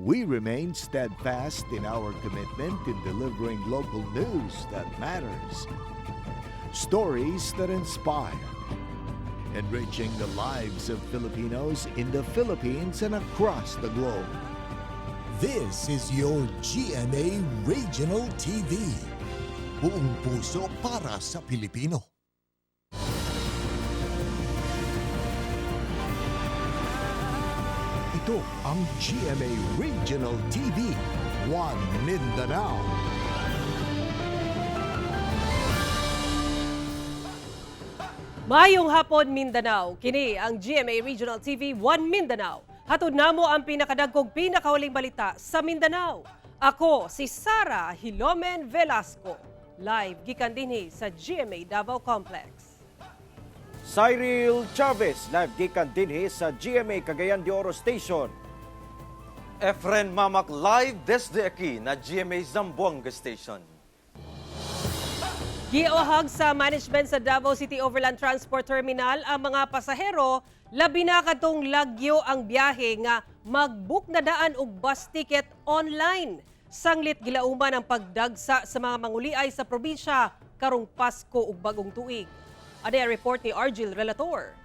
we remain steadfast in our commitment in delivering local news that matters, stories that inspire, enriching the lives of Filipinos in the Philippines and across the globe. This is your GMA Regional TV. Buong puso para sa Pilipino. Ito ang GMA Regional TV, One Mindanao. Mayong hapon Mindanao, kini ang GMA Regional TV One Mindanao. Hatod namo ang pinakadagkog pinakahuling balita sa Mindanao. Ako si Sara Hilomen Velasco, live gikan dinhi sa GMA Davao Complex. Cyril Chavez, live gikan dinhi sa GMA Cagayan de Oro Station. Efren Mamak live desde aquí na GMA Zamboanga Station. Giohag sa management sa Davao City Overland Transport Terminal ang mga pasahero, labi na kadtong lagyo ang biyahe nga mag-book na daan og bus ticket online. Sanglit gilauman ang pagdagsa sa mga manguliay sa probinsya karong Pasko ug bagong tuig. Ada report ni Argil Relator.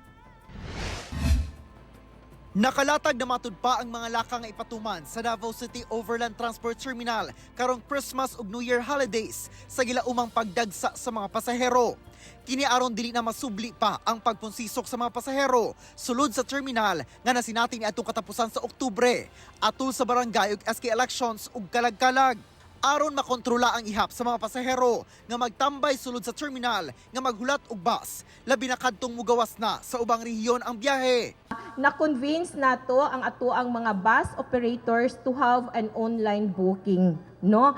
Nakalatag na matud pa ang mga laka nga ipatuman sa Davao City Overland Transport Terminal karong Christmas ug New Year holidays sa gilaumang pagdagsa sa mga pasahero. Kini aron dili na masubli pa ang pagpunsisok sa mga pasahero sulod sa terminal nga nasinati niadtong katapusan sa Oktubre atul sa barangay ug SK elections ug kalag-kalag. Aron makontrola ang ihap sa mga pasahero nga magtambay sulod sa terminal nga maghulat og bus, labi na kadtong mugawas na sa ubang rehiyon ang biyahe. Na-convince nato ang ato ang mga bus operators to have an online booking, no?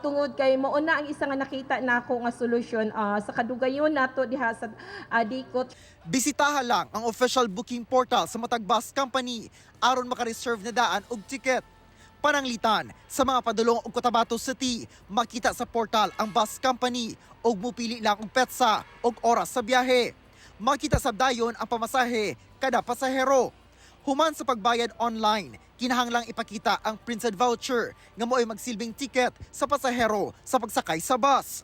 Tungod kay mao na ang isa nga nakita nako nga solusyon sa kadugayon nato diha sa Dikot. Bisitaha lang ang official booking portal sa matag bus company aron maka-reserve na daan og ticket. Pananglitan sa mga padulong og Cotabato City, makita sa portal ang bus company og mupili lang og petsa og oras sa biyahe. Makita sa dayon ang pamasahe kada pasahero. Human sa pagbayad online, kinahanglang ipakita ang printed voucher nga mo'y magsilbing ticket sa pasahero sa pagsakay sa bus.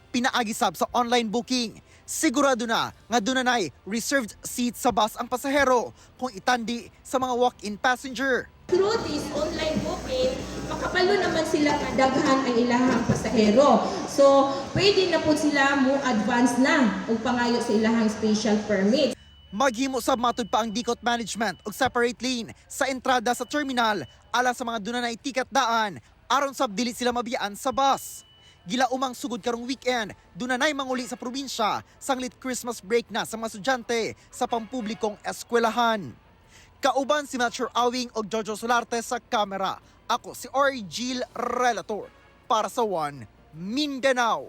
Pinaagi sab sa online booking, sigurado na nga dunay reserved seat sa bus ang pasahero kung itandi sa mga walk-in passenger. Through this online booking, makapalo naman sila nga daghan ang ilahang pasahero. So, pwede na po sila mo advance na og pangayo sa ilahang special permit. Maghimo sab matud pa ang Dikot management og separate lane sa entrada sa terminal alang sa mga dunay ticket daan aron sab dili sila mabiyaan sa bus. Gilaumang sugod karong weekend, dunay manguli sa probinsya sanglit Christmas break na sa mga estudyante sa pampublikong eskwelahan. Kauban si Matthew Awing o Jojo Solarte sa kamera. Ako si Argil Relator para sa One Mindanao.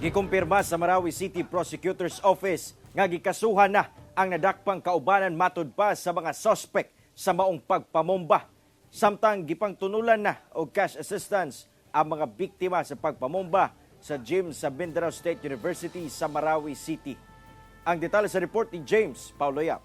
Gikumpirma sa Marawi City Prosecutor's Office nga gikasuhan na ang nadakpang kaubanan matud pa sa mga suspect sa maong pagpamomba. Samtang gipangtunulan na og cash assistance ang mga biktima sa pagpamomba sa gym sa Mindanao State University sa Marawi City. Ang detalye sa report ni James Paulo Yap.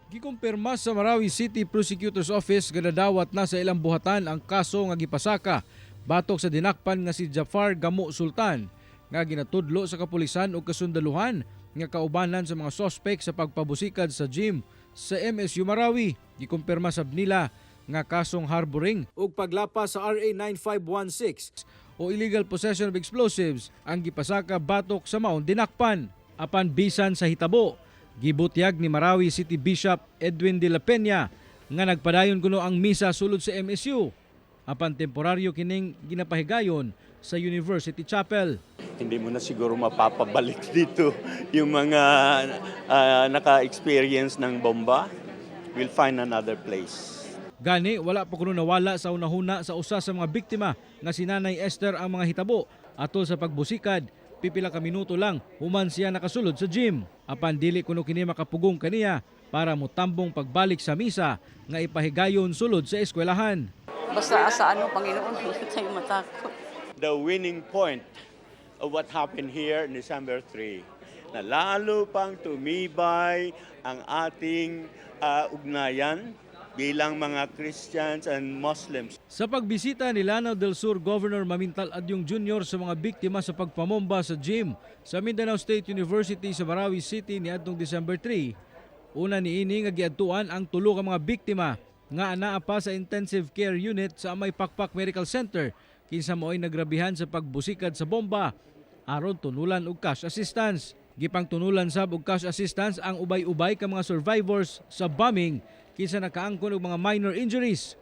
Gikumpirma sa Marawi City Prosecutor's Office nga nadawat na sa ilang buhatan ang kaso nga gipasaka batok sa dinakpan nga si Jafar Gamo Sultan nga ginatudlo sa kapulisan o kasundaluhan nga kaubanan sa mga sospek sa pagpabusikad sa gym sa MSU Marawi. Gikumpirma sab nila nga kasong harboring ug paglapa sa RA 9516 o illegal possession of explosives ang gipasaka batok sa maong dinakpan. Apan bisan sa hitabo, gibutyag ni Marawi City Bishop Edwin de la Peña nga nagpadayon kuno ang misa sulod sa MSU. Apan temporaryo kining ginapahigayon sa University Chapel. Hindi mo na siguro mapapabalik dito yung mga naka-experience ng bomba. We'll find another place. Gani, wala pa kuno nawala sa unahuna sa usa sa mga biktima nga si Nanay Esther ang mga hitabo. Atol sa pagbusikad, pipila ka minuto lang human siya nakasulod sa gym. Apan dili kuno kini makapugong kaniya para mutambong pagbalik sa misa nga ipahigayon sulod sa eskwelahan. Basta sa ano, Panginoon, hindi tayo matakot. The winning point of what happened here December 3, na lalo pang tumibay ang ating ugnayan bilang mga Christians and Muslims. Sa pagbisita ni Lanao del Sur Governor Mamintal Adyong Jr. sa mga biktima sa pagpamomba sa gym sa Mindanao State University sa Marawi City niadtong December 3, una niini nga giadtuan ang tulo ka mga biktima nga anaa pa sa intensive care unit sa Amay Pakpak Medical Center kinsa mo'y nagrabihan sa pagbusikad sa bomba aron tunulan og cash assistance. Gipang tunulan sab og cash assistance ang ubay-ubay ka mga survivors sa bombing kinsa nakaangkon og mga minor injuries.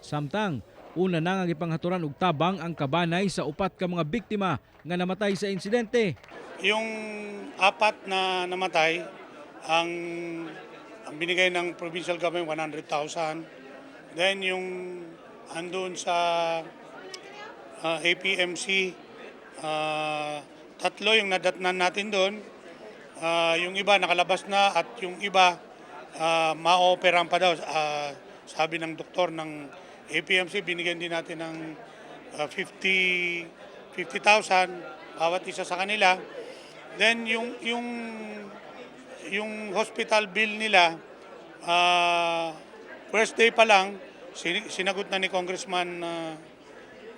Samtang una na nga gipanghaturan og tabang ang kabanay sa upat ka mga biktima nga namatay sa insidente. Yung apat na namatay, ang binigay ng provincial government 100,000. Then yung andun sa APMC, tatlo yung nadatnan natin doon. Yung iba nakalabas na at yung iba ma-operan pa daw. Sabi ng doktor ng APMC, binigyan din natin ng 50,000 bawat isa sa kanila. Then yung hospital bill nila, first day pa lang, sinagot na ni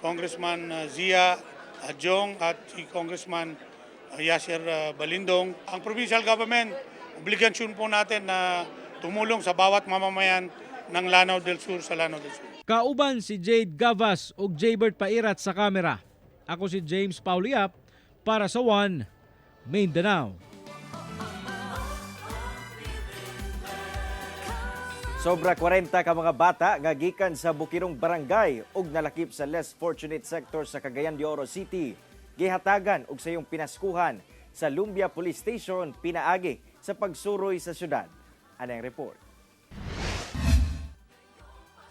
Congressman Zia Adjong at si Congressman Yasser Balindong. Ang provincial government, obligasyon po natin na tumulong sa bawat mamamayan ng Lanao del Sur sa Lanao del Sur. Kauban si Jade Gavas ug Jaybert Pairat sa kamera. Ako si James Pauliap para sa One Mindanao. Sobra 40 ka mga bata nga gikan sa Bukirong Barangay ug nalakip sa less fortunate sector sa Cagayan de Oro City. Gihatagan og sayong pinaskuhan sa Lumbia Police Station pinaagi sa pagsuroy sa syudad. Anang report.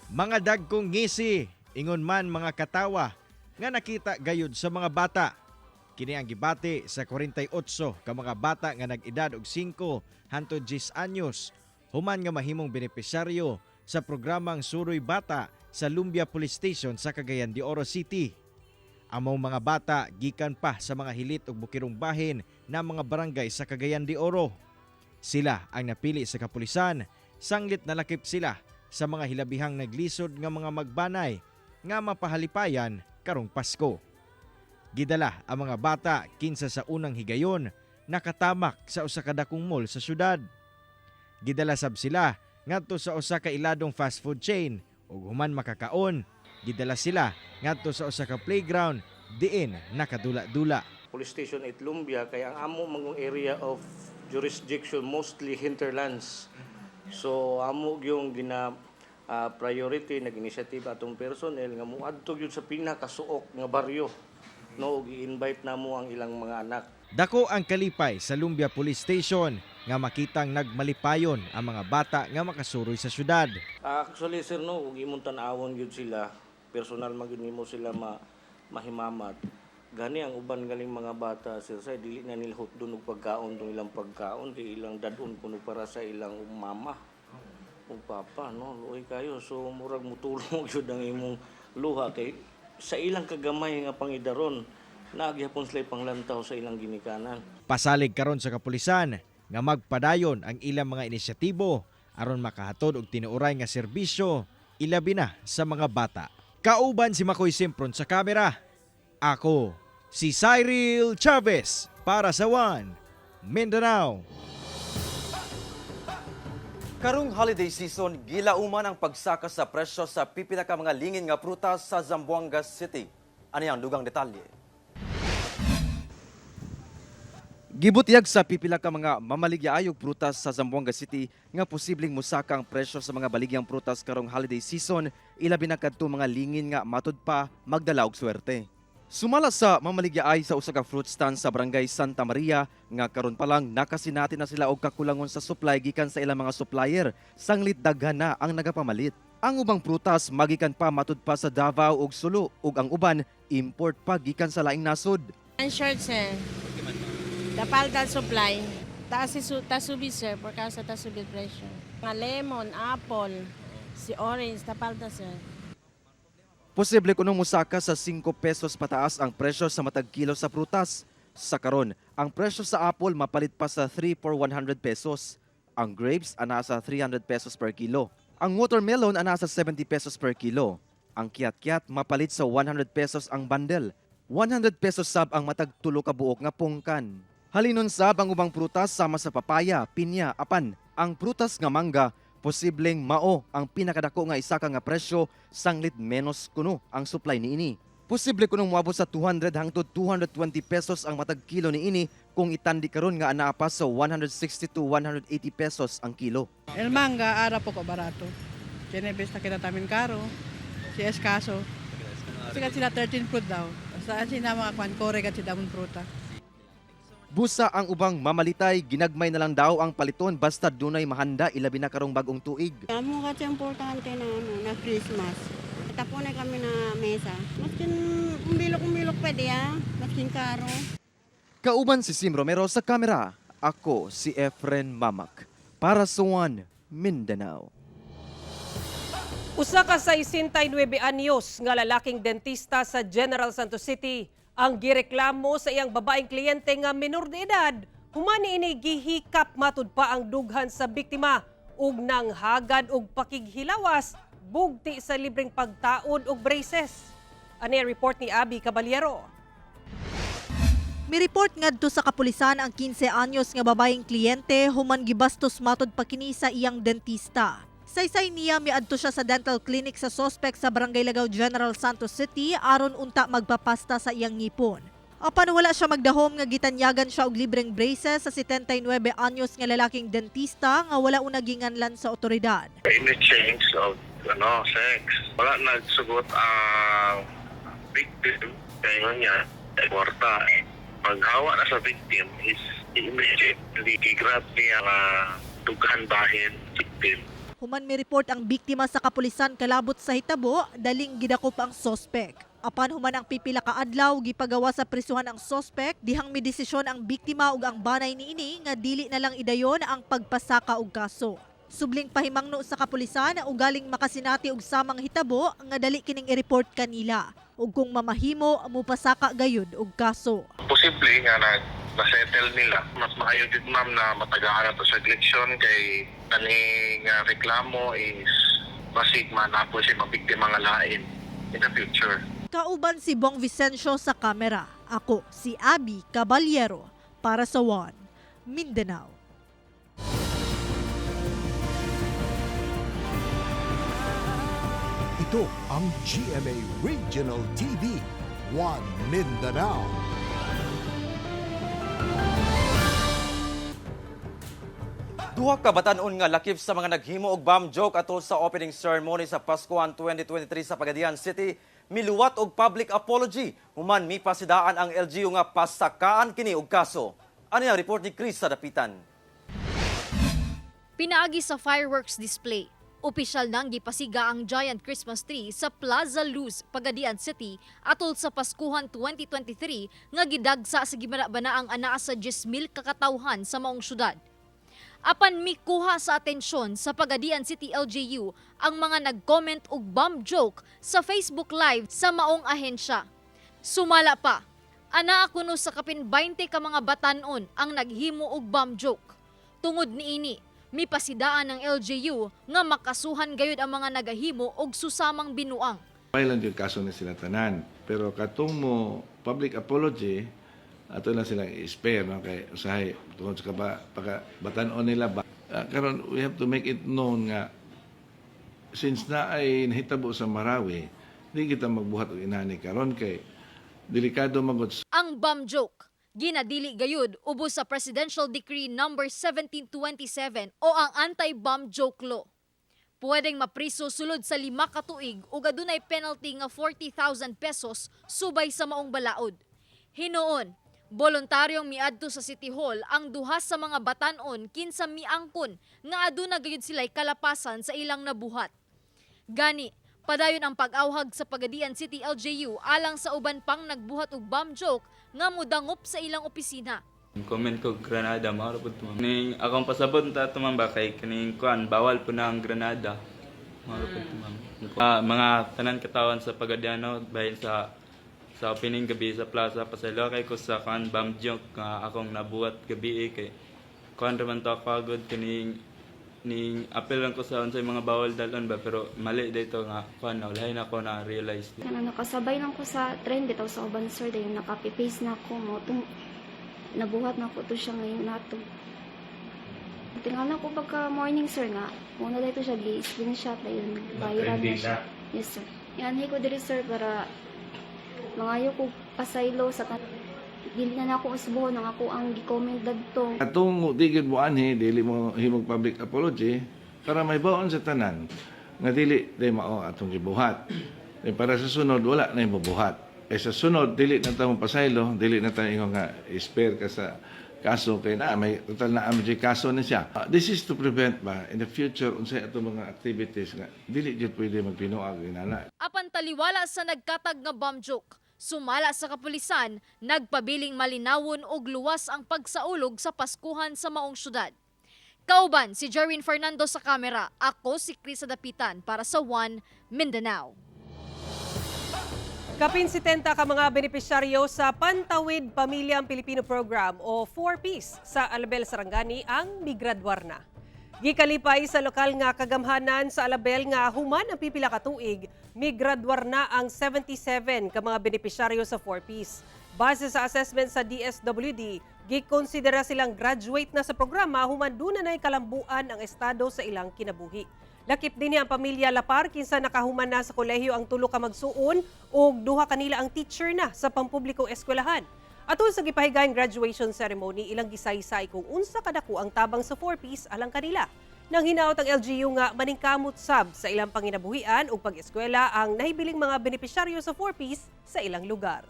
Mga dagkong ngisi, ingon man mga katawa nga nakita gayud sa mga bata. Kini ang gibati sa 48 ka mga bata nga nag-edad og 5 hangtod 10 anyos human nga mahimong benepisyaryo sa programang Suroy Bata sa Lumbia Police Station sa Cagayan de Oro City. Among mga bata gikan pa sa mga hilit ug bukirong bahin na mga barangay sa Cagayan de Oro. Sila ang napili sa kapulisan, sanglit nalakip sila sa mga hilabihang naglisod nga mga magbanay nga mapahalipayan karong Pasko. Gidala ang mga bata kinsa sa unang higayon nakatamak sa usa ka dakong mall sa syudad. Gidala sab sila ngadto sa usa ka iladong fast food chain ug human makakaon, gidala sila ngadto sa usa ka playground diin nakadula-dula. Police Station at Lumbia kay ang amo mangong area of jurisdiction mostly hinterlands. So amo yung priority nag initiative atong personnel nga muadto gyud sa pinakasuok nga baryo no ug i-invite namo ang ilang mga anak. Dako ang kalipay sa Lumbia Police Station nga makitang nagmalipayon ang mga bata nga makasuroy sa syudad. Actually sir no ug imong tan-awon gyud sila, personal magyud nimo sila mahimamat. Gani ang uban galing mga bata sir say dili na nila hotdon og pagkaon tong ilang pagkaon kay ilang dadon kuno para sa ilang mama ug papa no luoy kayo so murag mutulong gyud ang imong luha kay sa ilang kagamay nga pangidaron nagyapon sila panglantaw sa ilang ginikanan. Pasalig karon sa kapulisan nga magpadayon ang ilang mga inisyatibo aron makahatod og tinuoray nga serbisyo ilabi na sa mga bata. Kauban si Makoy Simpron sa kamera. Ako si Cyril Chavez para sa One Mindanao. Karong holiday season, gilauman ang pagsaka sa presyo sa pipila ka mga lingin nga prutas sa Zamboanga City. Ano yang dugang detalye? Gibutyag sa pipila ka mga mamaligyaayog prutas sa Zamboanga City nga posibleng musaka ang presyo sa mga baligyang prutas karong holiday season, ilabi na kadto mga lingin nga matud pa magdala og swerte. Sumala sa mamaligyaay sa usa ka fruit stand sa Barangay Santa Maria nga karon pa lang nakasinati na sila og kakulangon sa supply gikan sa ilang mga supplier, sanglit daghan na ang nagapamalit. Ang ubang prutas magikan pa matud pa sa Davao ug Sulu ug ang uban import pa gikan sa laing nasod. Ang short sir. Dapaldan supply. Tasubid sir, por causa tasubid presyo. Mga lemon, apple, si orange, tapalda sir. Posible kunong musaka sa 5 pesos pataas ang presyo sa matag kilo sa prutas. Sa karon, ang presyo sa apple mapalit pa sa 3 for 100 pesos. Ang grapes ana sa 300 pesos per kilo. Ang watermelon ana sa 70 pesos per kilo. Ang kiat-kiat mapalit sa 100 pesos ang bundle. 100 pesos sab ang matag tulo ka buok nga pungkan. Halinon sab ang ubang prutas sama sa papaya, pinya, apan. Ang prutas nga mangga posibleng mao ang pinakadako nga isa ka nga presyo sanglit menos kuno ang supply niini. Posible kunong moabot sa 200 hangtod 220 pesos ang matag kilo niini kung itandi karon nga anaa pa sa 160 to 180 pesos ang kilo. El manga ara po ko barato. Chinebes na kita tamin karo. Si Escaso. Sikat sila 13 fruit daw. Saan sila mga kwan kore kat si damon pruta. Busa ang ubang mamalitay, ginagmay na lang daw ang paliton basta dunay mahanda ilabi na karong bagong tuig. Amo kasi importante na Christmas. Tapo na kami na mesa. Maskin umbilok pwede maskin karo. Kauban si Sim Romero sa kamera. Ako si Efren Mamak para sa One Mindanao. Usa ka 69 anyos nga lalaking dentista sa General Santos City ang gireklamo sa iyang babaeng kliyente nga minor de edad. Human ini gihikap matud pa ang dughan sa biktima ug nang hagad og pakighilawas bugti sa libreng pagtaod og braces. Ani report ni Abby Caballero. Mireport ngadto sa kapulisan ang 15 anyos nga babaeng kliyente human gibastos matud pa kini sa iyang dentista. Saysay niya miadto siya sa dental clinic sa suspect sa Barangay Lagaw General Santos City aron unta magpapasta sa iyang ngipon. Apan wala siya magdahom nga gitanyagan siya og libreng braces sa 79 anyos nga lalaking dentista nga wala una ginganlan sa otoridad. In exchange of sex, wala nagsugot ang victim kaya niya kwarta. Paghawa na sa victim is immediately gigrab niya nga dughan bahin victim. Human mi report ang biktima sa kapulisan kalabot sa hitabo, daling gidakop ang suspect. Apan human ang pipila ka adlaw gipagawa sa prisuhan ang suspect, dihang mi desisyon ang biktima ug ang banay niini nga dili na lang idayon ang pagpasaka og kaso. Subling pahimangno sa kapulisan ugaling makasinati og samang hitabo nga dali kining i-report kanila. Ug kung mamahimo mupasaka gayud og kaso. Posible nga na-settle nila. Mas maayo jud ma'am na matagaan na to sa eleksyon kay kaning reklamo is basig man na po siya mabiktima nga lain in the future. Kauban si Bong Vicencio sa kamera. Ako si Abby Caballero para sa One Mindanao. Ito ang GMA Regional TV, One Mindanao. Duha ka batan-on nga lakip sa mga naghimo og bomb joke atol sa opening ceremony sa Paskuhan 2023 sa Pagadian City miluwat og public apology. Human mipasidaan ang LGU nga pasakaan kini og kaso. Ano ang report ni Chris sa dapitan? Pinaagi sa fireworks display. Opisyal nang gipasiga ang giant Christmas tree sa Plaza Luz, Pagadian City atol sa Paskuhan 2023 nga gidagsa sa gibanabana ang anaa sa 10,000 kakatawhan sa maong syudad. Apan mikuha sa atensyon sa Pagadian City LGU ang mga nag-comment og bomb joke sa Facebook Live sa maong ahensya. Sumala pa, anaa kuno sa kapin 20 ka mga batanon ang naghimo og bomb joke. Tungod niini, mipasidaan ng LGU nga makasuhan gayud ang mga nagahimo og susamang binuang. Mailan yung kaso na sila tanan, pero katong mo public apology, ato na silang i-spare, no? Kay usahay tungod sa batanon nila ba. Karon we have to make it known nga since na ay nahitabo sa Marawi, di kita magbuhat og inani karon kay delikado magod. Ang bomb joke ginadili gayud ubos sa Presidential Decree No. 1727 o ang Anti-Bomb Joke Law. Pwedeng mapriso sulod sa 5 ka tuig ug adunay penalty nga 40,000 pesos subay sa maong balaod. Hinuon, voluntaryong miadto sa City Hall ang duha sa mga batanon kinsa miangkon nga aduna gayud sila'y kalapasan sa ilang nabuhat. Gani, padayon ang pag-awhag sa Pagadian City LGU alang sa uban pang nagbuhat og bomb joke nga mudangop sa ilang opisina. Comment ko granada mao pud mo. Ning akong pasabot ta tumamba kay kining kuan bawal po na ang granada. Mao pud tumamba. Mga tanan katawan sa Pagadiano bahin sa opening gabi sa plaza pasaylo kay ko sa kan bomb joke nga akong nabuhat gabi kay kuan raman to pagod kining Ni apel lang ko sa unsay mga bawal dalon ba pero mali dito nga kuan na wala na ko na realize. Nakasabay lang ko sa trend bitaw sa uban sir dayon nakapi-paste na ako mo nabuhat na ko to siya ngayon nato. Tingnan ko pagka morning sir nga muna dito siya gi-screenshot dayon viral na siya. Yes sir. Yan ko diri sir para mangayo ko pasaylo sa dili na ako usbuhon ang ako ang gi-comment dadto. Atong digid mo anhi dili mo himog public apology para may baon sa tanan nga dili day mao atong gibuhat. Para sa sunod wala na ibubuhat. Sa sunod dili na ta mo pasaylo, dili na ta ingon nga spare ka sa kaso kay na may total na amji kaso na siya. This is to prevent ba in the future unsay ato mga activities nga dili jud pwede magpinuag inana. Apan taliwala sa nagkatag nga bomb joke, sumala sa kapulisan, nagpabiling malinawon og luwas ang pagsaulog sa Paskuhan sa maong syudad. Kauban si Jerwin Fernando sa kamera, ako si Chris Dapitan para sa One Mindanao. Kapin 70 ka mga benepisyaryo sa Pantawid Pamilyang Pilipino Program o 4Ps sa Alabel, Sarangani ang migradwar na. Gikalipay sa lokal nga kagamhanan sa Alabel nga human ang pipila ka tuig, migradwar na ang 77 ka mga benepisyaryo sa 4Ps. Base sa assessment sa DSWD, gikonsidera silang graduate na sa programa human duna nay kalambuan ang estado sa ilang kinabuhi. Lakip din ang pamilya Lapar kinsa nakahuman na sa kolehiyo ang tulo ka magsuon ug duha kanila ang teacher na sa pampublikong eskwelahan. Atol sa gipahigayong graduation ceremony, ilang gisaysay kung unsa kadako ang tabang sa 4Ps alang kanila. Nang hinaot ang LGU nga maningkamot sab sa ilang panginabuhian ug pag-eskwela ang nahibiling mga benepisyaryo sa 4Ps sa ilang lugar.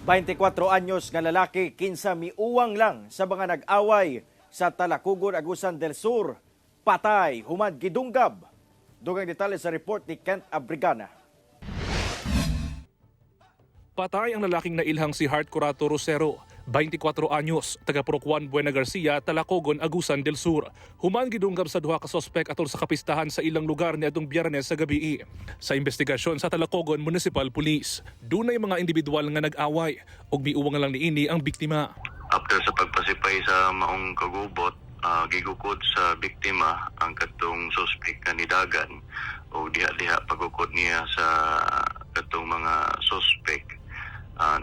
24 anyos nga lalaki kinsa miuwang lang sa mga nag-away sa Talakugon, Agusan del Sur. Patay, human gidunggab. Dugang detalye sa report ni Kent Abrigana. Patay ang lalaking nailhang si Heart Curato Rosero, 24 anyos, taga Purokwan, Buena Garcia, Talacogon, Agusan del Sur. Human gidunggab sa duha ka sospek atol sa kapistahan sa ilang lugar niadtong Biyernes sa gabi. Sa investigasyon sa Talacogon Municipal Police, dunay mga individual nga nag-away ug miuwang lang niini ang biktima. After sa pagpasipay sa maong kagubot, gigukod sa biktima ang katong suspect nga nidagan o diha-diha pagukod niya sa katong mga suspect.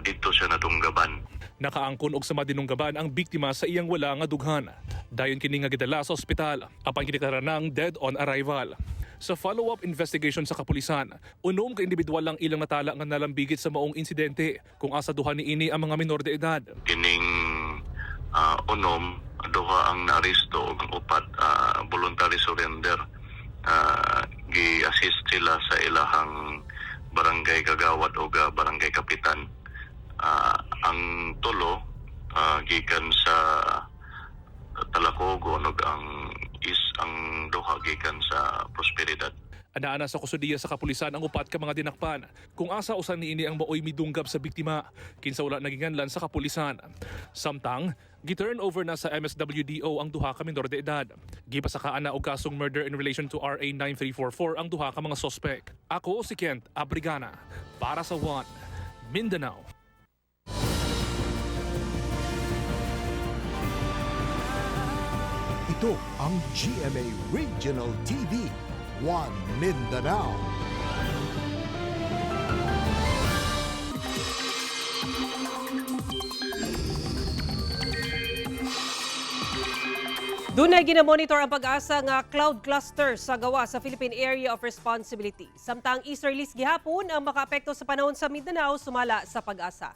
Dito siya natunggaban. Nakaangkon og sa madinunggaban ang biktima sa iyang wala nga dughan. Dayon kini nga gidala sa ospital apan gideklara ng dead on arrival. Sa follow-up investigation sa kapulisan, unom ka individual lang ilang natala nga nalambigit sa maong insidente kung asa duha niini ang mga minor de edad. Kining unom, duha ang naaresto ug ang upat voluntary surrender. Gi-assist sila sa ilahang barangay kagawad o barangay kapitan. Ang tulo gikan sa Talacogon ug ang duha gikan sa Prosperidad. Anaana sa kusudiya sa kapulisan ang upat ka mga dinakpan kung asa usan niini ang maoy midunggab sa biktima kinsa wala naginganlan sa kapulisan. Samtang gi-turn over na sa MSWDO ang duha ka minor de edad. Gipasakaan na og kasong murder in relation to RA 9344 ang duha ka mga sospek. Ako si Kent Abrigana para sa One Mindanao. Ito ang GMA Regional TV, One Mindanao. Dunay ginamonitor ang pag-asa nga cloud cluster sa gawa sa Philippine Area of Responsibility. Samtang easterlies gihapon ang makaapekto sa panahon sa Mindanao sumala sa pag-asa.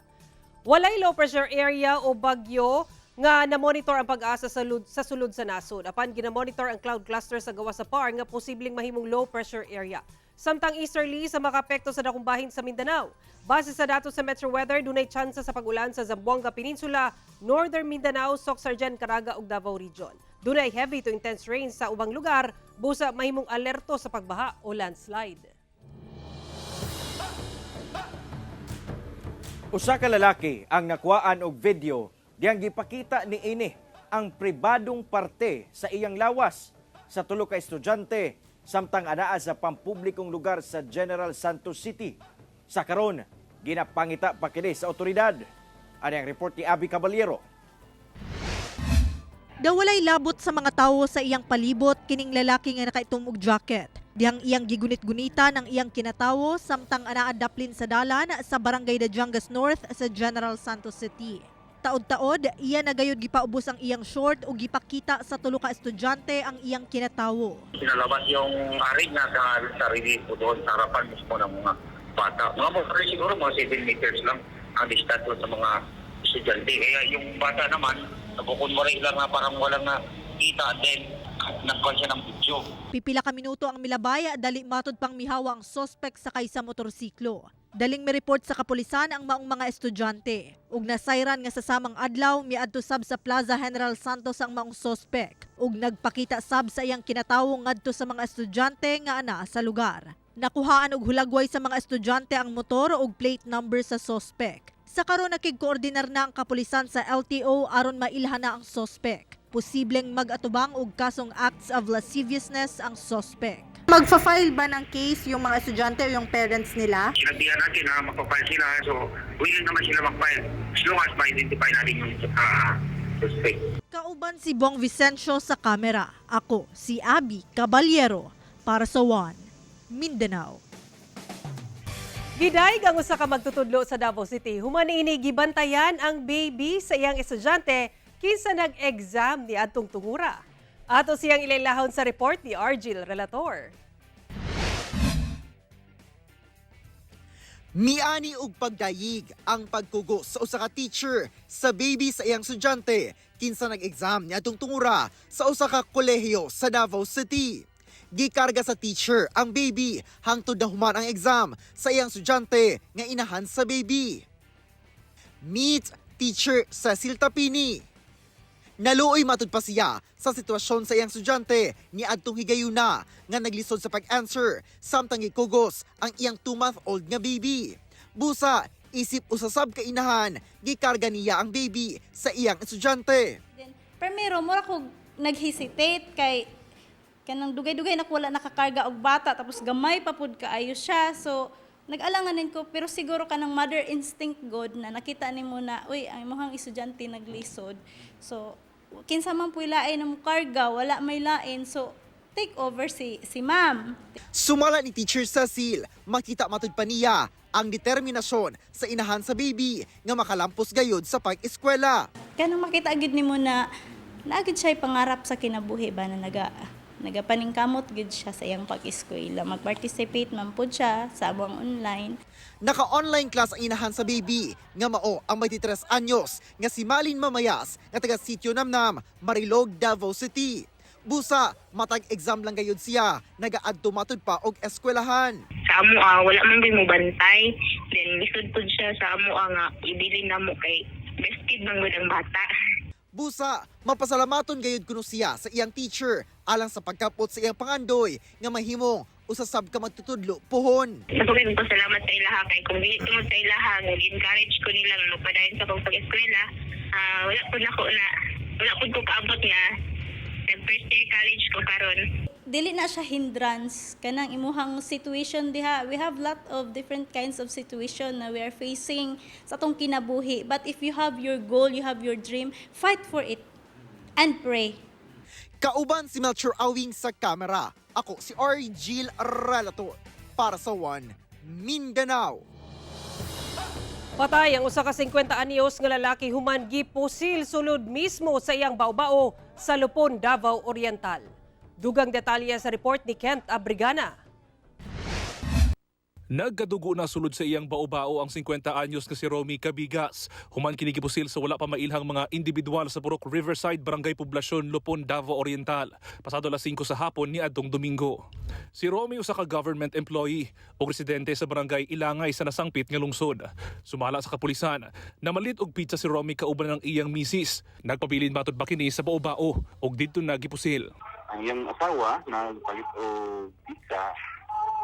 Walay low pressure area o bagyo nga na-monitor ang pag-asa sa sulod sa nasod. Apan ginamonitor ang cloud cluster sa gawa sa PAR nga posibleng mahimong low pressure area. Samtang easterly sa makaapekto sa dakong bahin sa Mindanao. Base sa datos sa Metro Weather, dunay tsansa sa pag-ulan sa Zamboanga Peninsula, Northern Mindanao, Soc-Sargen, Caraga ug Davao Region. Dunay heavy to intense rain sa ubang lugar, busa mahimong alerto sa pagbaha o landslide. Usa ka lalaki ang nakuhaan og video diyang gipakita ni ini ang pribadong parte sa iyang lawas sa tulo ka estudyante samtang anaa sa pampublikong lugar sa General Santos City. Sa karon, ginapangita pa kini sa otoridad. Ano ang report ni Abby Caballero? Daw walay labot sa mga tawo sa iyang palibot kining lalaki nga nakaitom og jacket. Dihang iyang gigunit-gunita ng iyang kinatawo samtang anaa daplin sa dalan sa Barangay Dajangas North sa General Santos City. Taod-taod, iya nagayod gipaubos ang iyang short o gipakita sa tulo ka estudyante ang iyang kinatawo. Sinalabas yung aring nga sa sarili ko doon sa harapan mismo ng mga bata. Mga motor siguro mga 7 meters lang ang distansya sa mga estudyante. Kaya yung bata naman, nakukunwari lang na parang walang nakita din. Nagkuhan siya ng video. Pipila ka minuto ang milabaya dali matod pang mihawa ang sospek sakay sa motorsiklo. Daling mi-report sa kapulisan ang maong mga estudyante. Ug nasayran nga sa samang adlaw miadto sab sa Plaza General Santos ang maong sospek. Ug nagpakita sab sa iyang kinatawo ngadto sa mga estudyante nga ana sa lugar. Nakuhaan og hulagway sa mga estudyante ang motor ug plate number sa sospek. Sa karon nakig-koordinar na ang kapulisan sa LTO aron mailhan na ang sospek. Posibleng mag-atubang og kasong acts of lasciviousness ang sospek. Magfa-file ba ng case yung mga estudyante o yung parents nila? Sinabihan natin na magpa-file sila. So, willing naman sila mag-file as long as ma-identify natin yung suspect. Kauban si Bong Vicencio sa kamera. Ako si Abby Caballero para sa One Mindanao. Gidayg ang usa ka magtutudlo sa Davao City. Human ini gibantayan ang baby sa iyang estudyante kinsa nag-exam ni adtong tungura. Ato siyang ilailahon sa report ni Argil Relator. Miani og pagdayig ang pagkugo sa usa ka teacher sa baby sa iyang estudyante kinsa nag-exam niadtong tungura sa usa ka kolehiyo sa Davao City. Gikarga sa teacher ang baby hangtod na human ang exam sa iyang estudyante nga inahan sa baby. Meet teacher Cecil Tapini. Naluoy matud pa siya sa sitwasyon sa iyang estudyante ni adtong higayuna nga naglisod sa pag-answer samtang gikugos ang iyang 2-month-old nga baby. Busa, isip usasab ka inahan, gikarga niya ang baby sa iyang estudyante. Primero, mura ko nag-hesitate kay kanang dugay-dugay na wala nakakarga og bata tapos gamay pa pud kaayo siya. So nag-alanganin ko pero siguro kanang mother instinct god na nakita nimo na uy ang imong estudyante naglisod. So kinsa man puy lain ang karga, wala may lain. So take over si ma'am. Sumala ni Teacher Cecil, makita matud pa niya ang determinasyon sa inahan sa baby nga makalampos gayud sa pag-eskwela. Kanang makita agad nimo na naagid siya pangarap sa kinabuhi ba na nagapaningkamot gid siya sa iyang pag-eskwela. Mag-participate man pud siya sa abang online. Naka-online class ang inahan sa baby nga mao ang may 23 anyos nga si Malin Mamayas nga taga Sitio Namnam, Marilog, Davao City. Busa, matag-exam lang gayud siya, nagaadto matud pa og eskwelahan. Sa amo wala man gyud mo bantay, then lisod pud siya sa amo nga ibilin namo kay best kid man gud ang bata. Busa, mapasalamaton gayud kuno siya sa iyang teacher alang sa pagkapot sa iyang pangandoy nga mahimong usasab ka magtutudlo pohon. Nagpapagod ko salamat sa ilaha kay kung dili tungod sa ilaha nag-encourage ko nila nga magpadayon sa kong pag-eskwela. Wala pud ko kaabot nga nag-first year college ko karon. Dili na siya hindrance kanang imuhang situation diha. We have lot of different kinds of situation na we are facing sa atong kinabuhi. But if you have your goal, you have your dream, fight for it and pray. Kauban si Melchor Awing sa kamera. Ako si Argil Relator para sa One Mindanao. Patay ang usa ka 50 anyos nga lalaki human gipusil sulod mismo sa iyang baobao sa Lupon, Davao Oriental. Dugang detalye sa report ni Kent Abrigana. Nagkadugo na sulod sa iyang baobao ang 50 anyos na si Romy Cabigas. Human kinigipusil sa wala pa mailhang mga individual sa Purok Riverside, Barangay Poblasyon, Lupon, Davao Oriental. Pasado alas 5 sa hapon ni adtong Domingo. Si Romy usa ka government employee o residente sa Barangay Ilangay sa nasangpit nga lungsod. Sumala sa kapulisan, namalit og pizza si Romy kauban ng iyang misis. Nagpabilin matod ba kini sa baobao og didto nagipusil. Ang iyang asawa nagpalit og pizza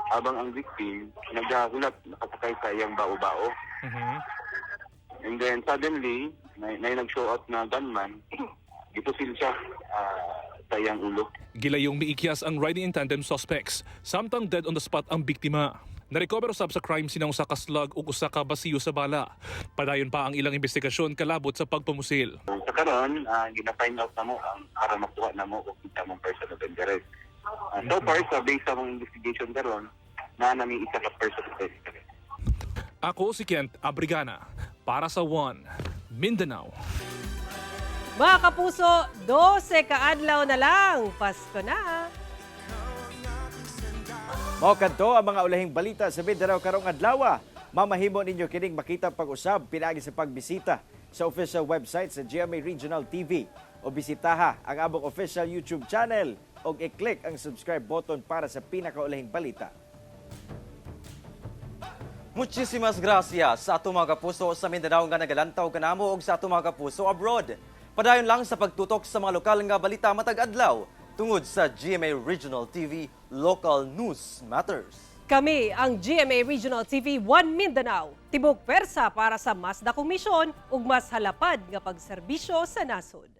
habang ang victim naghahulat nakasakay sa iyang bao-bao. And then suddenly may nag-show up na gunman, gipusil siya sa iyang ulo. Gilayong miikyas ang riding in tandem suspects, samtang dead on the spot ang biktima. Narecover usab sa crime scene ang usa ka slug ug usa ka basiyo sa bala. Padayon pa ang ilang investigasyon kalabot sa pagpamusil. Sa karon, gina-find out na mo para makuha na mo kung kita mong person of interest. So far, based sa mga investigation karon, na namin isa ka person of interest. Ako si Kent Abrigana para sa One Mindanao. Mga kapuso, 12 kaadlaw na lang. Pasko na. Mao kadto ang mga ulahing balita sa Mindanao karong adlaw. Mamahimo ninyo kining makita pag-usab pinaagi sa pagbisita sa official website sa GMA Regional TV o bisitaha ang among official YouTube channel o i-click ang subscribe button para sa pinakaulahing balita. Muchísimas gracias sa ato mga kapuso sa Mindanao nga nagalantaw kanamo ug sa ato mga kapuso abroad. Padayon lang sa pagtutok sa mga lokal nga balita matag adlaw tungod sa GMA Regional TV Local News Matters. Kami ang GMA Regional TV 1 Mindanao. Tibok persa para sa mas dakong misyon ug mas halapad nga pagserbisyo sa nasod.